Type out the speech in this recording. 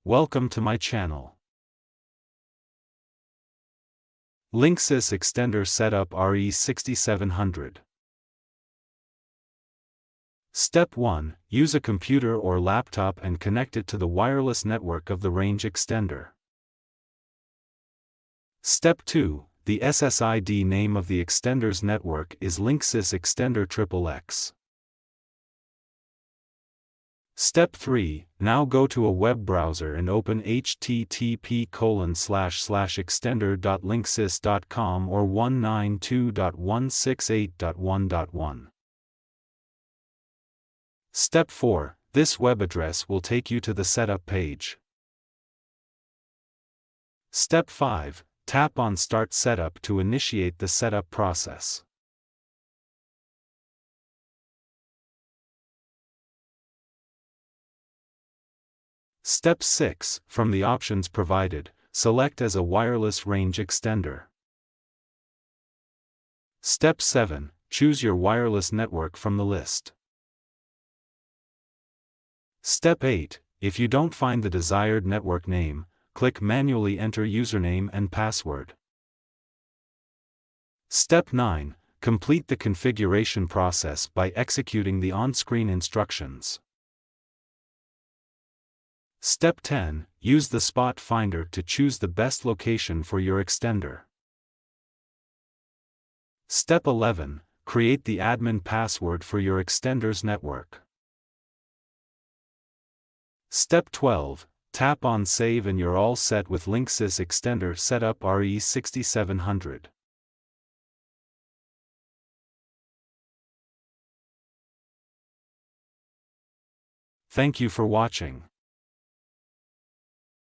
Welcome to my channel. Linksys Extender Setup RE6700. Step 1. Use a computer or laptop and connect it to the wireless network of the range extender. Step 2. The SSID name of the extender's network is Linksys Extender XXX. Step 3. Now go to a web browser and open http://extender.linksys.com or 192.168.1.1. Step 4. This web address will take you to the setup page. Step 5. Tap on Start Setup to initiate the setup process. Step 6. From the options provided, select as a wireless range extender. Step 7. Choose your wireless network from the list. Step 8. If you don't find the desired network name, click Manually enter username and password. Step 9. Complete the configuration process by executing the on-screen instructions. Step 10. Use the spot finder to choose the best location for your extender. Step 11. Create the admin password for your extender's network. Step 12. Tap on Save and you're all set with Linksys Extender Setup RE6700. Thank you for watching.